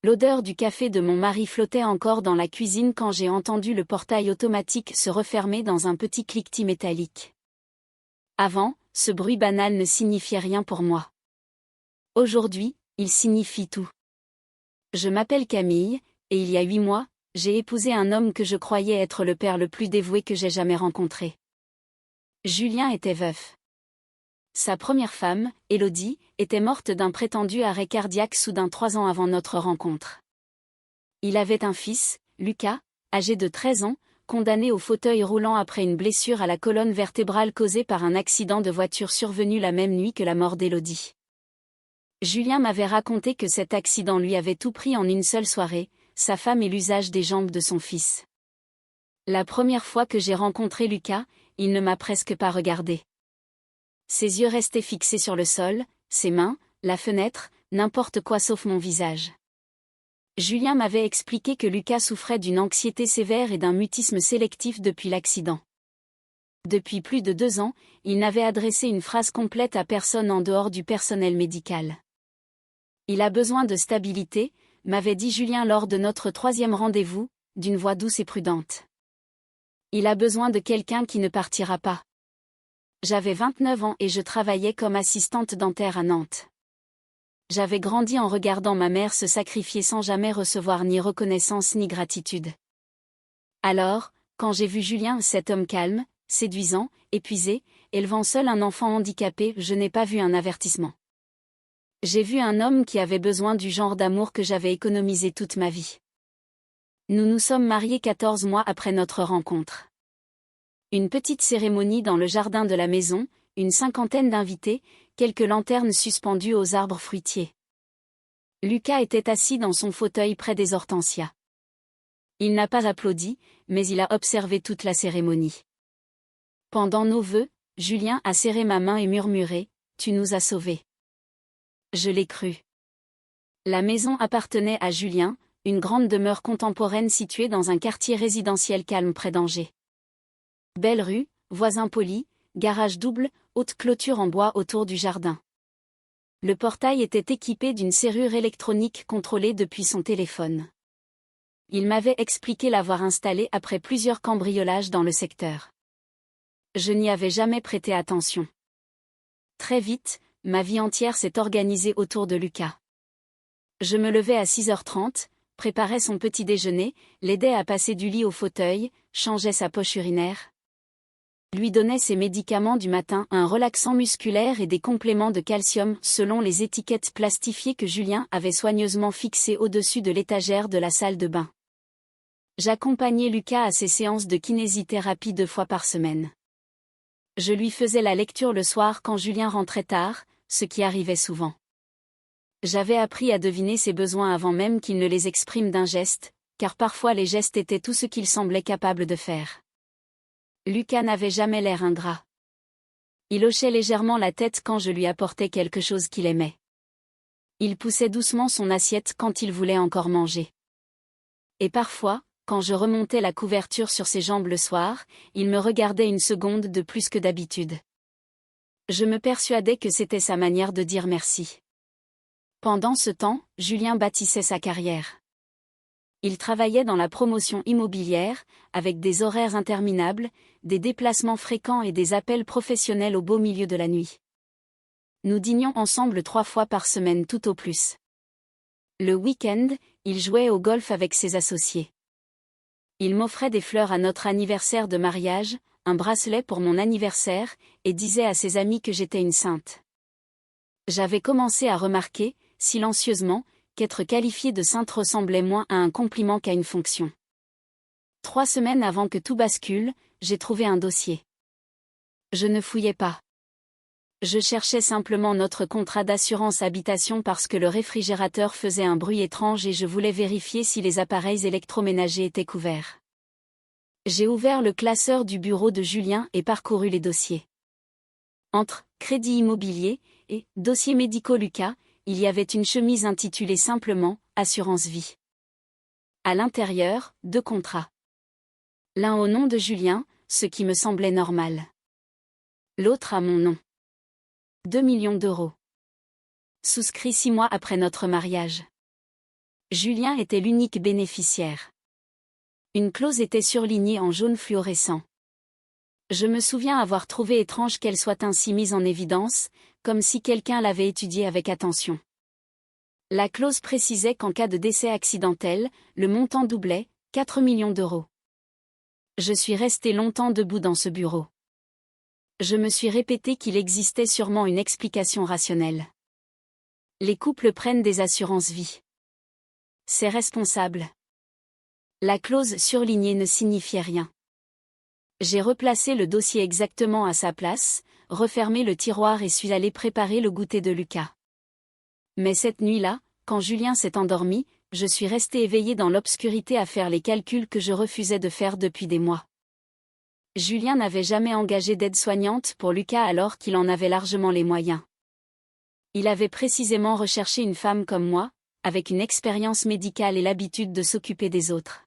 L'odeur du café de mon mari flottait encore dans la cuisine quand j'ai entendu le portail automatique se refermer dans un petit cliquetis métallique. Avant, ce bruit banal ne signifiait rien pour moi. Aujourd'hui, il signifie tout. Je m'appelle Camille, et il y a 8 mois, j'ai épousé un homme que je croyais être le père le plus dévoué que j'ai jamais rencontré. Julien était veuf. Sa première femme, Élodie, était morte d'un prétendu arrêt cardiaque soudain 3 ans avant notre rencontre. Il avait un fils, Lucas, âgé de 13 ans, condamné au fauteuil roulant après une blessure à la colonne vertébrale causée par un accident de voiture survenu la même nuit que la mort d'Élodie. Julien m'avait raconté que cet accident lui avait tout pris en une seule soirée, sa femme et l'usage des jambes de son fils. La première fois que j'ai rencontré Lucas, il ne m'a presque pas regardé. Ses yeux restaient fixés sur le sol, ses mains, la fenêtre, n'importe quoi sauf mon visage. Julien m'avait expliqué que Lucas souffrait d'une anxiété sévère et d'un mutisme sélectif depuis l'accident. Depuis plus de 2 ans, il n'avait adressé une phrase complète à personne en dehors du personnel médical. Il a besoin de stabilité, m'avait dit Julien lors de notre 3e rendez-vous, d'une voix douce et prudente. Il a besoin de quelqu'un qui ne partira pas. J'avais 29 ans et je travaillais comme assistante dentaire à Nantes. J'avais grandi en regardant ma mère se sacrifier sans jamais recevoir ni reconnaissance ni gratitude. Alors, quand j'ai vu Julien, cet homme calme, séduisant, épuisé, élevant seul un enfant handicapé, je n'ai pas vu un avertissement. J'ai vu un homme qui avait besoin du genre d'amour que j'avais économisé toute ma vie. Nous nous sommes mariés 14 mois après notre rencontre. Une petite cérémonie dans le jardin de la maison, une 50aine d'invités, quelques lanternes suspendues aux arbres fruitiers. Lucas était assis dans son fauteuil près des hortensias. Il n'a pas applaudi, mais il a observé toute la cérémonie. Pendant nos vœux, Julien a serré ma main et murmuré « Tu nous as sauvés ». Je l'ai cru. La maison appartenait à Julien, une grande demeure contemporaine située dans un quartier résidentiel calme près d'Angers. Belle rue, voisins polis, garage double, haute clôture en bois autour du jardin. Le portail était équipé d'une serrure électronique contrôlée depuis son téléphone. Il m'avait expliqué l'avoir installé après plusieurs cambriolages dans le secteur. Je n'y avais jamais prêté attention. Très vite, ma vie entière s'est organisée autour de Lucas. Je me levais à 6h30, préparais son petit déjeuner, l'aidais à passer du lit au fauteuil, changeais sa poche urinaire. Lui donnait ses médicaments du matin, un relaxant musculaire et des compléments de calcium selon les étiquettes plastifiées que Julien avait soigneusement fixées au-dessus de l'étagère de la salle de bain. J'accompagnais Lucas à ses séances de kinésithérapie 2 fois par semaine. Je lui faisais la lecture le soir quand Julien rentrait tard, ce qui arrivait souvent. J'avais appris à deviner ses besoins avant même qu'il ne les exprime d'un geste, car parfois les gestes étaient tout ce qu'il semblait capable de faire. Lucas n'avait jamais l'air ingrat. Il hochait légèrement la tête quand je lui apportais quelque chose qu'il aimait. Il poussait doucement son assiette quand il voulait encore manger. Et parfois, quand je remontais la couverture sur ses jambes le soir, il me regardait une seconde de plus que d'habitude. Je me persuadais que c'était sa manière de dire merci. Pendant ce temps, Julien bâtissait sa carrière. Il travaillait dans la promotion immobilière, avec des horaires interminables, des déplacements fréquents et des appels professionnels au beau milieu de la nuit. Nous dînions ensemble 3 fois par semaine tout au plus. Le week-end, il jouait au golf avec ses associés. Il m'offrait des fleurs à notre anniversaire de mariage, un bracelet pour mon anniversaire, et disait à ses amis que j'étais une sainte. J'avais commencé à remarquer, silencieusement, qu'être qualifié de sainte ressemblait moins à un compliment qu'à une fonction. 3 semaines avant que tout bascule, j'ai trouvé un dossier. Je ne fouillais pas. Je cherchais simplement notre contrat d'assurance habitation parce que le réfrigérateur faisait un bruit étrange et je voulais vérifier si les appareils électroménagers étaient couverts. J'ai ouvert le classeur du bureau de Julien et parcouru les dossiers. Entre « Crédit immobilier » et « Dossier médicaux Lucas », il y avait une chemise intitulée simplement « Assurance vie ». À l'intérieur, 2 contrats. L'un au nom de Julien, ce qui me semblait normal. L'autre à mon nom. 2 millions d'euros. Souscrit 6 mois après notre mariage. Julien était l'unique bénéficiaire. Une clause était surlignée en jaune fluorescent. Je me souviens avoir trouvé étrange qu'elle soit ainsi mise en évidence, comme si quelqu'un l'avait étudiée avec attention. La clause précisait qu'en cas de décès accidentel, le montant doublait, 4 millions d'euros. Je suis resté longtemps debout dans ce bureau. Je me suis répété qu'il existait sûrement une explication rationnelle. Les couples prennent des assurances vie. C'est responsable. La clause surlignée ne signifiait rien. J'ai replacé le dossier exactement à sa place, refermé le tiroir et suis allé préparer le goûter de Lucas. Mais cette nuit-là, quand Julien s'est endormi, je suis resté éveillé dans l'obscurité à faire les calculs que je refusais de faire depuis des mois. Julien n'avait jamais engagé d'aide-soignante pour Lucas alors qu'il en avait largement les moyens. Il avait précisément recherché une femme comme moi, avec une expérience médicale et l'habitude de s'occuper des autres.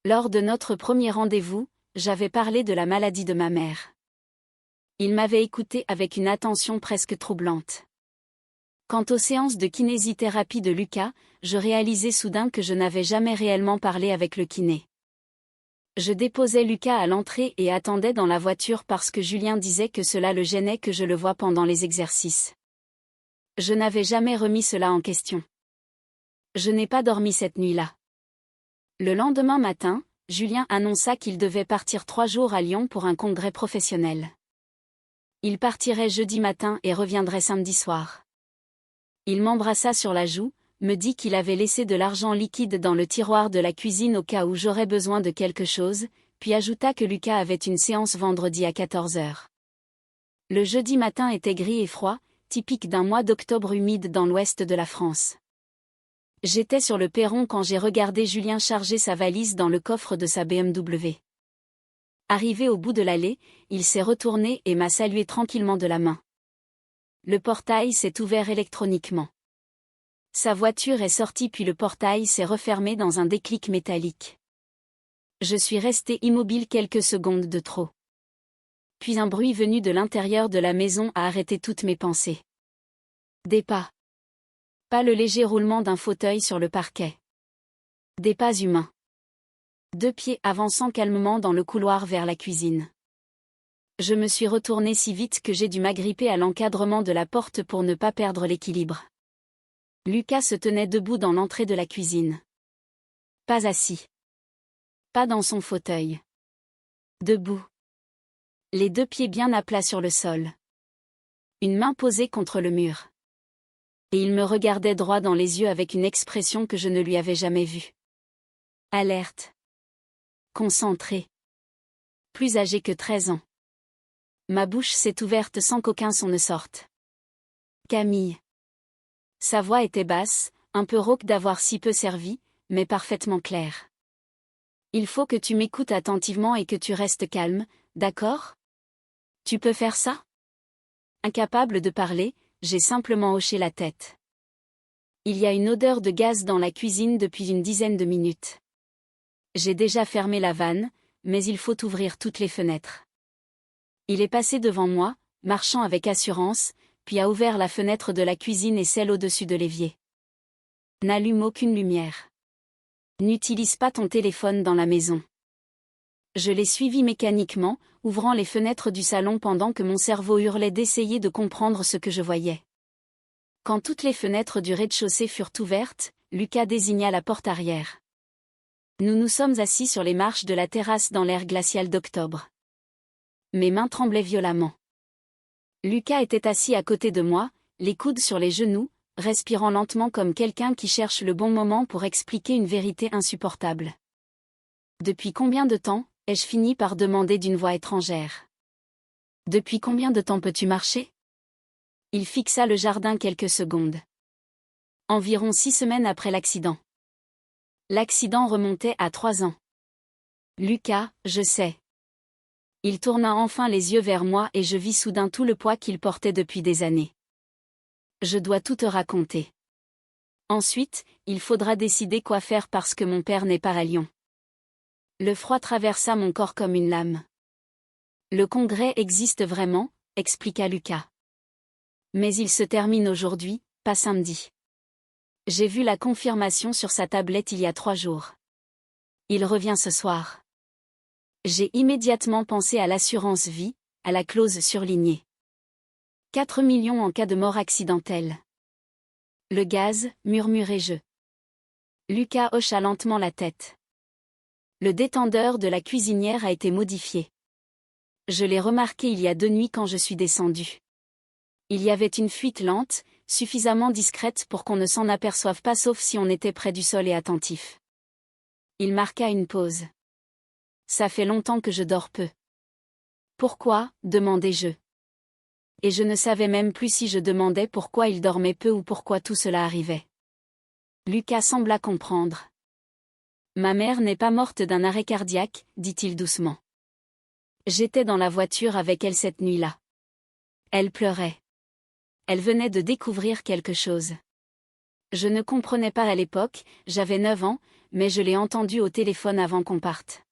Lors de notre premier rendez-vous, j'avais parlé de la maladie de ma mère. Il m'avait écouté avec une attention presque troublante. Quant aux séances de kinésithérapie de Lucas, je réalisais soudain que je n'avais jamais réellement parlé avec le kiné. Je déposais Lucas à l'entrée et attendais dans la voiture parce que Julien disait que cela le gênait que je le voie pendant les exercices. Je n'avais jamais remis cela en question. Je n'ai pas dormi cette nuit-là. Le lendemain matin, Julien annonça qu'il devait partir 3 jours à Lyon pour un congrès professionnel. Il partirait jeudi matin et reviendrait samedi soir. Il m'embrassa sur la joue, me dit qu'il avait laissé de l'argent liquide dans le tiroir de la cuisine au cas où j'aurais besoin de quelque chose, puis ajouta que Lucas avait une séance vendredi à 14 h. Le jeudi matin était gris et froid, typique d'un mois d'octobre humide dans l'ouest de la France. J'étais sur le perron quand j'ai regardé Julien charger sa valise dans le coffre de sa BMW. Arrivé au bout de l'allée, il s'est retourné et m'a salué tranquillement de la main. Le portail s'est ouvert électroniquement. Sa voiture est sortie puis le portail s'est refermé dans un déclic métallique. Je suis resté immobile quelques secondes de trop. Puis un bruit venu de l'intérieur de la maison a arrêté toutes mes pensées. Des pas. Pas le léger roulement d'un fauteuil sur le parquet. Des pas humains. 2 pieds avançant calmement dans le couloir vers la cuisine. Je me suis retourné si vite que j'ai dû m'agripper à l'encadrement de la porte pour ne pas perdre l'équilibre. Lucas se tenait debout dans l'entrée de la cuisine. Pas assis. Pas dans son fauteuil. Debout. Les 2 pieds bien à plat sur le sol. Une main posée contre le mur. Et il me regardait droit dans les yeux avec une expression que je ne lui avais jamais vue. Alerte. Concentré. Plus âgé que 13 ans. Ma bouche s'est ouverte sans qu'aucun son ne sorte. Camille. Sa voix était basse, un peu rauque d'avoir si peu servi, mais parfaitement claire. Il faut que tu m'écoutes attentivement et que tu restes calme, d'accord? Tu peux faire ça? Incapable de parler, j'ai simplement hoché la tête. Il y a une odeur de gaz dans la cuisine depuis une dizaine de minutes. J'ai déjà fermé la vanne, mais il faut ouvrir toutes les fenêtres. Il est passé devant moi, marchant avec assurance, puis a ouvert la fenêtre de la cuisine et celle au-dessus de l'évier. N'allume aucune lumière. N'utilise pas ton téléphone dans la maison. Je l'ai suivi mécaniquement, ouvrant les fenêtres du salon pendant que mon cerveau hurlait d'essayer de comprendre ce que je voyais. Quand toutes les fenêtres du rez-de-chaussée furent ouvertes, Lucas désigna la porte arrière. Nous nous sommes assis sur les marches de la terrasse dans l'air glacial d'octobre. Mes mains tremblaient violemment. Lucas était assis à côté de moi, les coudes sur les genoux, respirant lentement comme quelqu'un qui cherche le bon moment pour expliquer une vérité insupportable. Depuis combien de temps, ai-je fini par demander d'une voix étrangère. Depuis combien de temps peux-tu marcher? Il fixa le jardin quelques secondes. Environ 6 semaines après l'accident. L'accident remontait à 3 ans. Lucas, je sais. Il tourna enfin les yeux vers moi et je vis soudain tout le poids qu'il portait depuis des années. Je dois tout te raconter. Ensuite, il faudra décider quoi faire parce que mon père n'est pas à Lyon. Le froid traversa mon corps comme une lame. Le congrès existe vraiment, expliqua Lucas. Mais il se termine aujourd'hui, pas samedi. J'ai vu la confirmation sur sa tablette il y a 3 jours. Il revient ce soir. J'ai immédiatement pensé à l'assurance vie, à la clause surlignée. 4 millions en cas de mort accidentelle. Le gaz, murmurai-je. Lucas hocha lentement la tête. Le détendeur de la cuisinière a été modifié. Je l'ai remarqué il y a 2 nuits quand je suis descendu. Il y avait une fuite lente, suffisamment discrète pour qu'on ne s'en aperçoive pas sauf si on était près du sol et attentif. Il marqua une pause. Ça fait longtemps que je dors peu. Pourquoi, demandai-je. Et je ne savais même plus si je demandais pourquoi il dormait peu ou pourquoi tout cela arrivait. Lucas sembla comprendre. Ma mère n'est pas morte d'un arrêt cardiaque, dit-il doucement. J'étais dans la voiture avec elle cette nuit-là. Elle pleurait. Elle venait de découvrir quelque chose. Je ne comprenais pas à l'époque, j'avais 9 ans, mais je l'ai entendue au téléphone avant qu'on parte.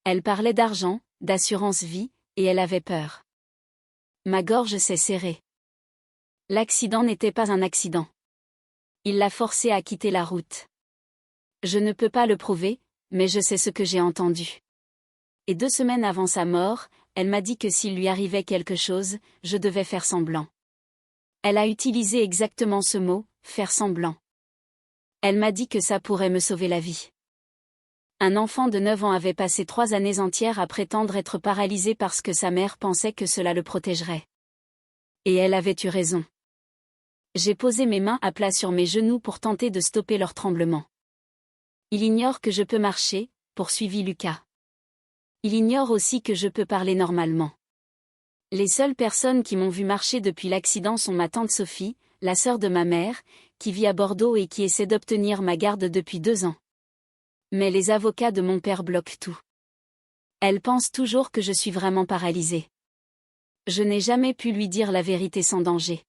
Elle parlait d'argent, d'assurance vie, et elle avait peur. Ma gorge s'est serrée. L'accident n'était pas un accident. Il l'a forcée à quitter la route. Je ne peux pas le prouver, mais je sais ce que j'ai entendu. Et 2 semaines avant sa mort, elle m'a dit que s'il lui arrivait quelque chose, je devais faire semblant. Elle a utilisé exactement ce mot, faire semblant. Elle m'a dit que ça pourrait me sauver la vie. Un enfant de 9 ans avait passé 3 années entières à prétendre être paralysé parce que sa mère pensait que cela le protégerait. Et elle avait eu raison. J'ai posé mes mains à plat sur mes genoux pour tenter de stopper leur tremblement. Il ignore que je peux marcher, poursuivit Lucas. Il ignore aussi que je peux parler normalement. Les seules personnes qui m'ont vu marcher depuis l'accident sont ma tante Sophie, la sœur de ma mère, qui vit à Bordeaux et qui essaie d'obtenir ma garde depuis 2 ans. Mais les avocats de mon père bloquent tout. Elle pense toujours que je suis vraiment paralysée. Je n'ai jamais pu lui dire la vérité sans danger.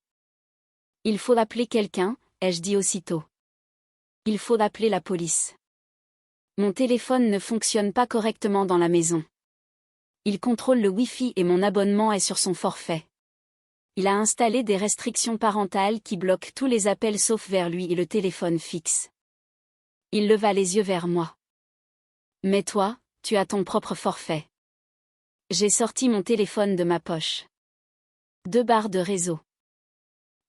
Il faut appeler quelqu'un, ai-je dit aussitôt. Il faut appeler la police. Mon téléphone ne fonctionne pas correctement dans la maison. Il contrôle le Wi-Fi et mon abonnement est sur son forfait. Il a installé des restrictions parentales qui bloquent tous les appels sauf vers lui et le téléphone fixe. Il leva les yeux vers moi. Mais toi, tu as ton propre forfait. J'ai sorti mon téléphone de ma poche. 2 barres de réseau.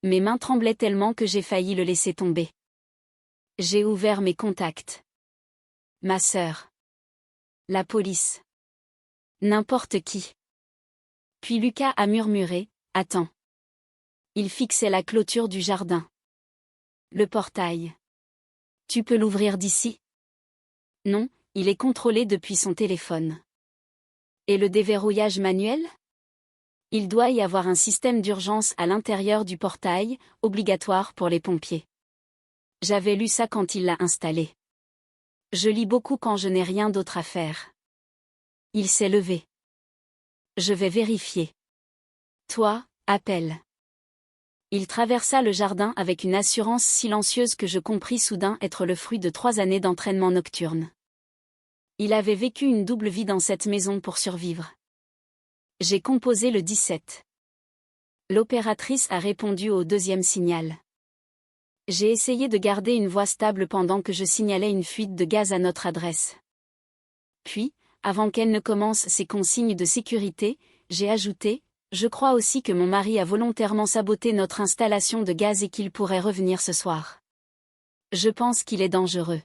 Mes mains tremblaient tellement que j'ai failli le laisser tomber. J'ai ouvert mes contacts. Ma sœur. La police. N'importe qui. Puis Lucas a murmuré, « Attends. » Il fixait la clôture du jardin. Le portail. Tu peux l'ouvrir d'ici? Non, il est contrôlé depuis son téléphone. Et le déverrouillage manuel? Il doit y avoir un système d'urgence à l'intérieur du portail, obligatoire pour les pompiers. J'avais lu ça quand il l'a installé. Je lis beaucoup quand je n'ai rien d'autre à faire. Il s'est levé. Je vais vérifier. Toi, appelle. Il traversa le jardin avec une assurance silencieuse que je compris soudain être le fruit de 3 années d'entraînement nocturne. Il avait vécu une double vie dans cette maison pour survivre. J'ai composé le 17. L'opératrice a répondu au 2e signal. J'ai essayé de garder une voix stable pendant que je signalais une fuite de gaz à notre adresse. Puis, avant qu'elle ne commence ses consignes de sécurité, j'ai ajouté, « Je crois aussi que mon mari a volontairement saboté notre installation de gaz et qu'il pourrait revenir ce soir. Je pense qu'il est dangereux. »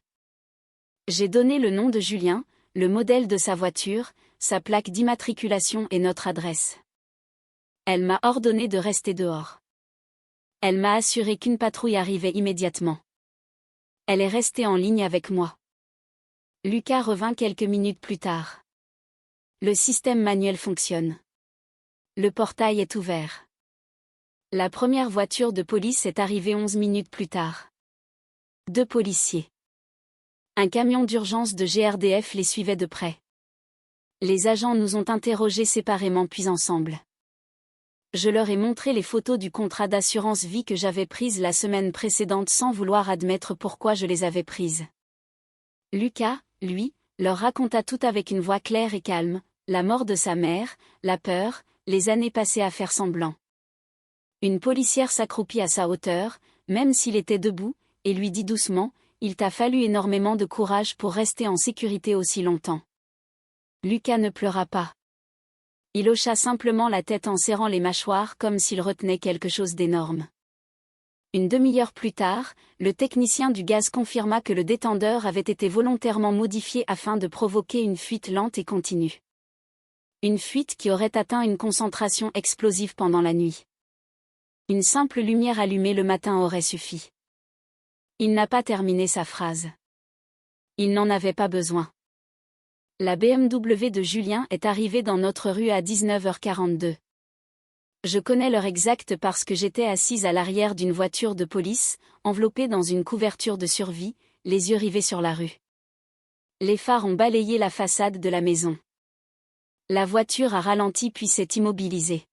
J'ai donné le nom de Julien, le modèle de sa voiture, sa plaque d'immatriculation et notre adresse. Elle m'a ordonné de rester dehors. Elle m'a assuré qu'une patrouille arrivait immédiatement. Elle est restée en ligne avec moi. Lucas revint quelques minutes plus tard. Le système manuel fonctionne. Le portail est ouvert. La première voiture de police est arrivée 11 minutes plus tard. 2 policiers. Un camion d'urgence de GRDF les suivait de près. Les agents nous ont interrogés séparément puis ensemble. Je leur ai montré les photos du contrat d'assurance vie que j'avais prise la semaine précédente sans vouloir admettre pourquoi je les avais prises. Lucas, lui, leur raconta tout avec une voix claire et calme, la mort de sa mère, la peur, les années passées à faire semblant. Une policière s'accroupit à sa hauteur, même s'il était debout, et lui dit doucement, « Il t'a fallu énormément de courage pour rester en sécurité aussi longtemps. » Lucas ne pleura pas. Il hocha simplement la tête en serrant les mâchoires comme s'il retenait quelque chose d'énorme. Une demi-heure plus tard, le technicien du gaz confirma que le détendeur avait été volontairement modifié afin de provoquer une fuite lente et continue. Une fuite qui aurait atteint une concentration explosive pendant la nuit. Une simple lumière allumée le matin aurait suffi. Il n'a pas terminé sa phrase. Il n'en avait pas besoin. La BMW de Julien est arrivée dans notre rue à 19h42. Je connais l'heure exacte parce que j'étais assise à l'arrière d'une voiture de police, enveloppée dans une couverture de survie, les yeux rivés sur la rue. Les phares ont balayé la façade de la maison. La voiture a ralenti puis s'est immobilisée.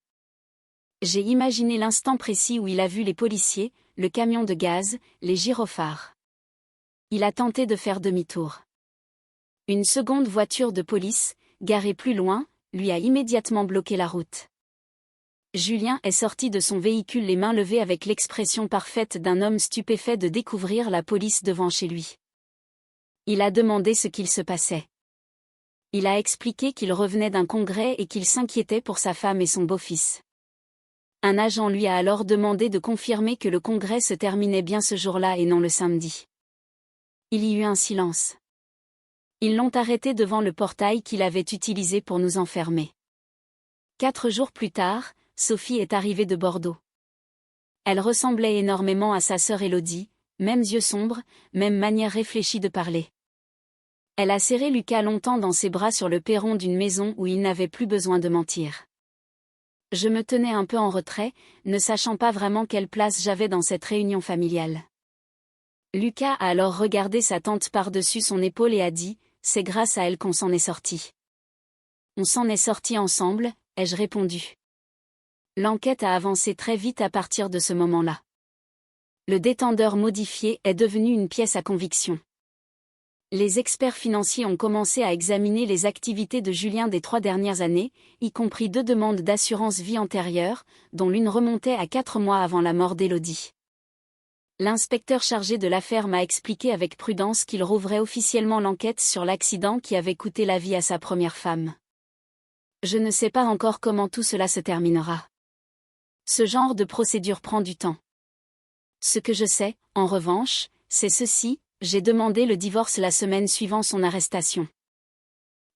J'ai imaginé l'instant précis où il a vu les policiers, le camion de gaz, les gyrophares. Il a tenté de faire demi-tour. Une seconde voiture de police, garée plus loin, lui a immédiatement bloqué la route. Julien est sorti de son véhicule les mains levées avec l'expression parfaite d'un homme stupéfait de découvrir la police devant chez lui. Il a demandé ce qu'il se passait. Il a expliqué qu'il revenait d'un congrès et qu'il s'inquiétait pour sa femme et son beau-fils. Un agent lui a alors demandé de confirmer que le congrès se terminait bien ce jour-là et non le samedi. Il y eut un silence. Ils l'ont arrêté devant le portail qu'il avait utilisé pour nous enfermer. 4 jours plus tard, Sophie est arrivée de Bordeaux. Elle ressemblait énormément à sa sœur Élodie, mêmes yeux sombres, même manière réfléchie de parler. Elle a serré Lucas longtemps dans ses bras sur le perron d'une maison où il n'avait plus besoin de mentir. Je me tenais un peu en retrait, ne sachant pas vraiment quelle place j'avais dans cette réunion familiale. Lucas a alors regardé sa tante par-dessus son épaule et a dit, « C'est grâce à elle qu'on s'en est sorti. » « On s'en est sorti ensemble, ai-je répondu. L'enquête a avancé très vite à partir de ce moment-là. Le détendeur modifié est devenu une pièce à conviction. Les experts financiers ont commencé à examiner les activités de Julien des 3 dernières années, y compris 2 demandes d'assurance vie antérieures, dont l'une remontait à 4 mois avant la mort d'Élodie. L'inspecteur chargé de l'affaire m'a expliqué avec prudence qu'il rouvrait officiellement l'enquête sur l'accident qui avait coûté la vie à sa première femme. Je ne sais pas encore comment tout cela se terminera. Ce genre de procédure prend du temps. Ce que je sais, en revanche, c'est ceci, j'ai demandé le divorce la semaine suivant son arrestation.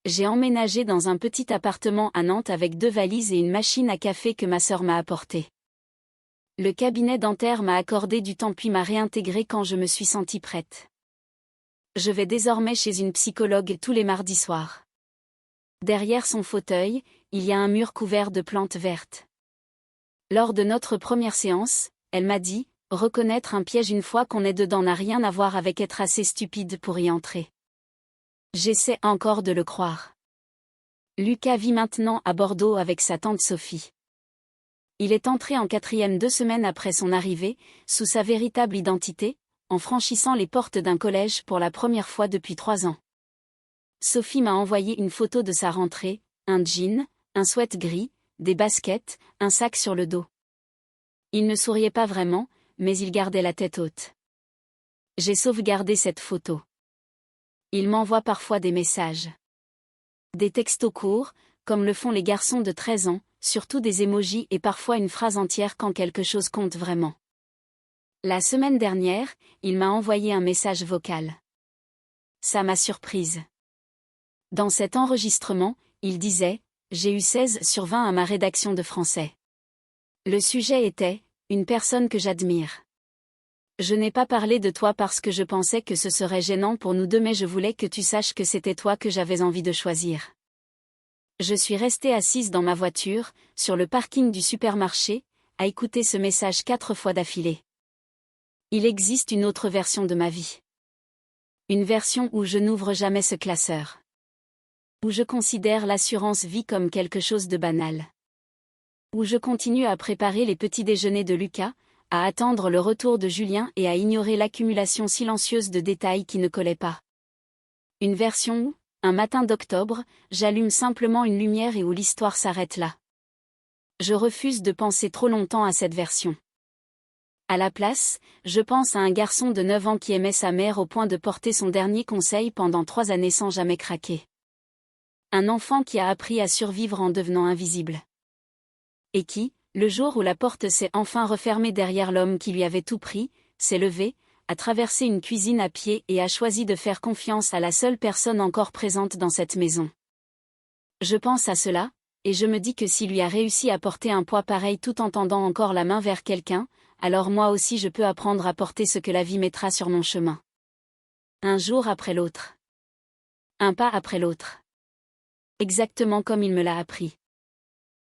J'ai emménagé dans un petit appartement à Nantes avec 2 valises et une machine à café que ma sœur m'a apportée. Le cabinet dentaire m'a accordé du temps puis m'a réintégré quand je me suis sentie prête. Je vais désormais chez une psychologue tous les mardis soirs. Derrière son fauteuil, il y a un mur couvert de plantes vertes. Lors de notre première séance, elle m'a dit, reconnaître un piège une fois qu'on est dedans n'a rien à voir avec être assez stupide pour y entrer. J'essaie encore de le croire. Lucas vit maintenant à Bordeaux avec sa tante Sophie. Il est entré en 4e 2 semaines après son arrivée, sous sa véritable identité, en franchissant les portes d'un collège pour la première fois depuis 3 ans. Sophie m'a envoyé une photo de sa rentrée, un jean, un sweat gris, des baskets, un sac sur le dos. Il ne souriait pas vraiment, mais il gardait la tête haute. J'ai sauvegardé cette photo. Il m'envoie parfois des messages. Des textos courts, comme le font les garçons de 13 ans, surtout des émojis et parfois une phrase entière quand quelque chose compte vraiment. La semaine dernière, il m'a envoyé un message vocal. Ça m'a surprise. Dans cet enregistrement, il disait « J'ai eu 16 sur 20 à ma rédaction de français. Le sujet était « Une personne que j'admire. Je n'ai pas parlé de toi parce que je pensais que ce serait gênant pour nous deux mais je voulais que tu saches que c'était toi que j'avais envie de choisir. » Je suis restée assise dans ma voiture, sur le parking du supermarché, à écouter ce message 4 fois d'affilée. Il existe une autre version de ma vie. Une version où je n'ouvre jamais ce classeur. Où je considère l'assurance vie comme quelque chose de banal. Où je continue à préparer les petits déjeuners de Lucas, à attendre le retour de Julien et à ignorer l'accumulation silencieuse de détails qui ne collaient pas. Une version où, un matin d'octobre, j'allume simplement une lumière et où l'histoire s'arrête là. Je refuse de penser trop longtemps à cette version. À la place, je pense à un garçon de 9 ans qui aimait sa mère au point de porter son dernier conseil pendant 3 années sans jamais craquer. Un enfant qui a appris à survivre en devenant invisible. Et qui, le jour où la porte s'est enfin refermée derrière l'homme qui lui avait tout pris, s'est levé, a traversé une cuisine à pied et a choisi de faire confiance à la seule personne encore présente dans cette maison. Je pense à cela, et je me dis que s'il lui a réussi à porter un poids pareil tout en tendant encore la main vers quelqu'un, alors moi aussi je peux apprendre à porter ce que la vie mettra sur mon chemin. Un jour après l'autre. Un pas après l'autre. Exactement comme il me l'a appris.